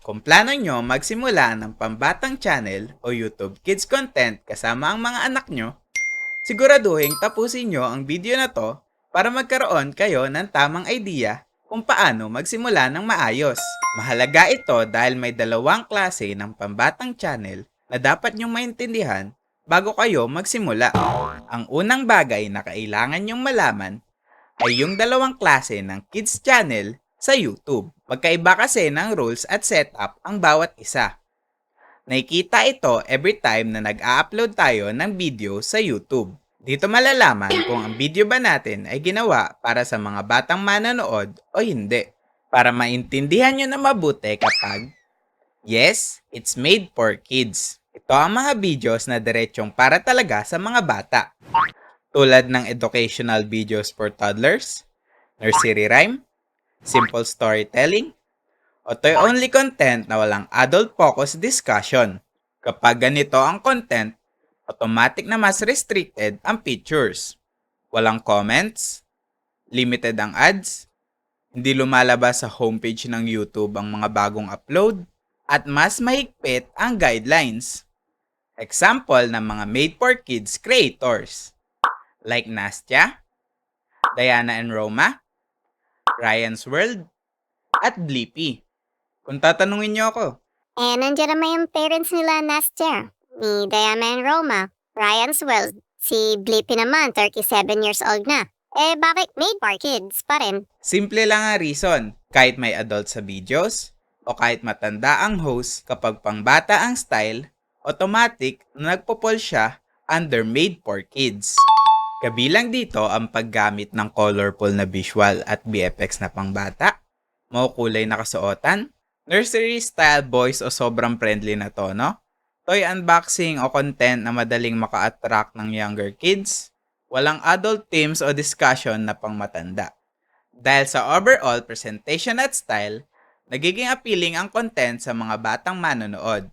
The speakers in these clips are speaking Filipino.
Kung plano nyo magsimula ng pambatang channel o YouTube Kids content kasama ang mga anak nyo, siguraduhin tapusin nyo ang video na to para magkaroon kayo ng tamang idea kung paano magsimula ng maayos. Mahalaga ito dahil may dalawang klase ng pambatang channel na dapat nyong maintindihan bago kayo magsimula. Ang unang bagay na kailangan nyong malaman ay yung dalawang klase ng kids channel sa YouTube. Magkaiba kasi ng rules at setup ang bawat isa. Nakikita ito every time na nag-a-upload tayo ng video sa YouTube. Dito malalaman kung ang video ba natin ay ginawa para sa mga batang manonood o hindi. Para maintindihan nyo na mabuti kapag, yes, it's made for kids. Ito ang mga videos na diretsong para talaga sa mga bata. Tulad ng educational videos for toddlers, nursery rhyme, simple storytelling, o toy-only content na walang adult-focused discussion. Kapag ganito ang content, automatic na mas restricted ang features. Walang comments, limited ang ads, hindi lumalabas sa homepage ng YouTube ang mga bagong upload, at mas mahigpit ang guidelines. Example ng mga made-for-kids creators like Nastya, Diana and Roma, Ryan's World, at Blippi. Kung tatanungin niyo ako, nandiyan naman yung parents nila, Nastya, ni Diana and Roma, Ryan's World. Si Blippi naman, 37 years old na. Bakit made for kids pa rin? simple lang ang reason. Kahit may adult sa videos, o kahit matanda ang host kapag pangbata ang style, automatic na nagpo-fall siya under made for kids. Kabilang dito ang paggamit ng colorful na visual at VFX na pangbata, makukulay na kasuotan, nursery style voice o sobrang friendly na tono, toy unboxing o content na madaling maka-attract ng younger kids, walang adult themes o discussion na pangmatanda. Dahil sa overall presentation at style, nagiging appealing ang content sa mga batang manonood.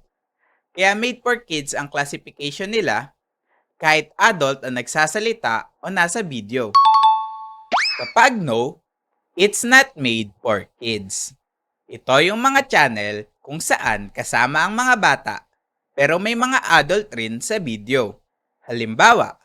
Kaya made for kids ang classification nila kahit adult ang nagsasalita o nasa video. Kapag no, it's not made for kids. Ito yung mga channel kung saan kasama ang mga bata pero may mga adult rin sa video. Halimbawa,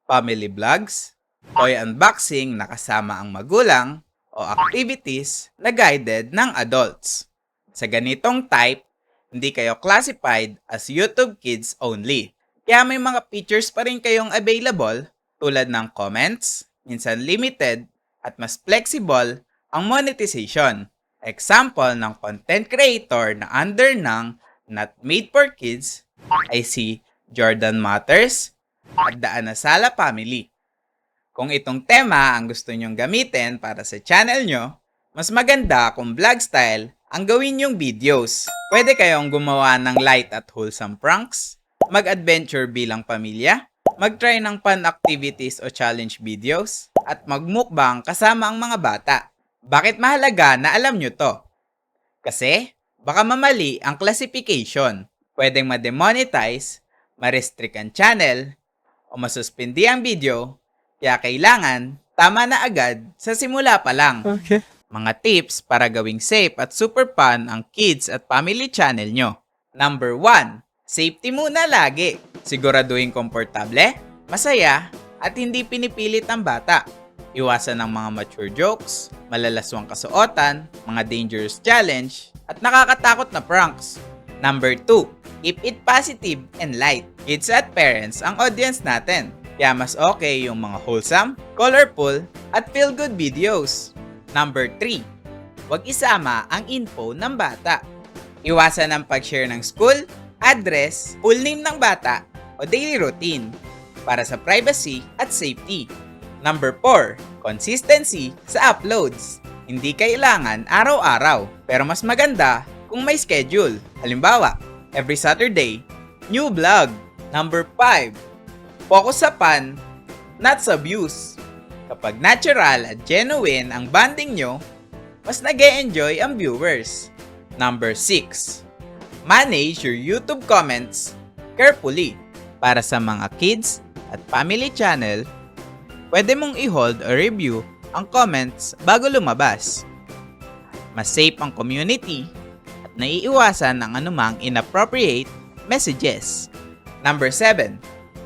family vlogs, toy unboxing na kasama ang magulang, o activities na guided ng adults. Sa ganitong type, hindi kayo classified as YouTube Kids only. Kaya may mga features pa rin kayong available tulad ng comments, minsan limited, at mas flexible ang monetization. Example ng content creator na under ng Not Made for Kids ay si Jordan Matters at The Anasala Family. Kung itong tema ang gusto nyong gamitin para sa channel nyo, mas maganda kung vlog style ang gawin nyong videos. Pwede kayong gumawa ng light at wholesome pranks, mag-adventure bilang pamilya, mag-try ng fun activities o challenge videos, at mag-mukbang kasama ang mga bata. Bakit mahalaga na alam nyo to? Kasi, baka mamali ang classification. Pwedeng ma-demonetize, ma-restrict ang channel, o masuspindi ang video, kaya kailangan tama na agad sa simula pa lang. Okay. Mga tips para gawing safe at super fun ang kids at family channel nyo. Number 1. Safety muna lagi. Siguraduhin komportable, masaya, at hindi pinipilit ang bata. Iwasan ng mga mature jokes, malalaswang kasuotan, mga dangerous challenge, at nakakatakot na pranks. Number 2. Keep it positive and light. Kids at parents ang audience natin. Kaya mas okay yung mga wholesome, colorful, at feel-good videos. Number 3. Huwag isama ang info ng bata. Iwasan ang pag-share ng school, address, full name ng bata, o daily routine para sa privacy at safety. Number 4. Consistency sa uploads. Hindi kailangan araw-araw, pero mas maganda kung may schedule. Halimbawa, every Saturday, new vlog. Number 5. Focus sa fun, not sa views. Kapag natural at genuine ang bonding nyo, mas nag-e-enjoy ang viewers. Number 6. Manage your YouTube comments carefully. Para sa mga kids at family channel, pwede mong i-hold o review ang comments bago lumabas. Mas safe ang community at at naiiwasan ng anumang inappropriate messages. Number 7.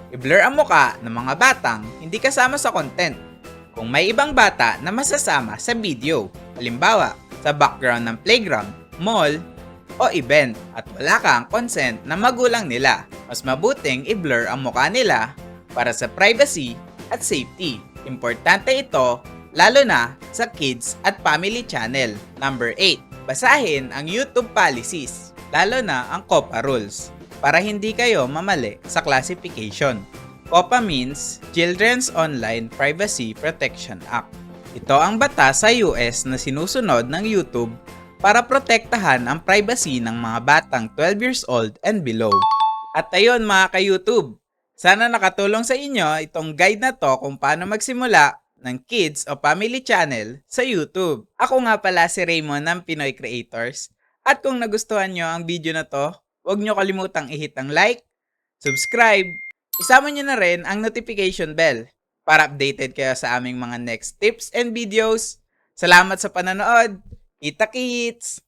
I-blur ang muka ng mga batang hindi kasama sa content. Kung may ibang bata na masasama sa video, halimbawa sa background ng playground, mall, o event at wala kang consent ng magulang nila, mas mabuting i-blur ang mukha nila para sa privacy at safety. Importante ito lalo na sa kids at family channel. Number 8. Basahin ang YouTube policies, lalo na ang COPPA rules, para hindi kayo mamali sa classification. COPPA means Children's Online Privacy Protection Act. Ito ang batas sa US na sinusunod ng YouTube para protektahan ang privacy ng mga batang 12 years old and below. At ayun mga ka-YouTube, sana nakatulong sa inyo itong guide na to kung paano magsimula ng kids o family channel sa YouTube. Ako nga pala si Raymond ng Pinoy Creators. At kung nagustuhan nyo ang video na to, huwag nyo kalimutang i-hit ang like, subscribe, isama nyo na rin ang notification bell para updated kayo sa aming mga next tips and videos. Salamat sa panonood! Kita-kits!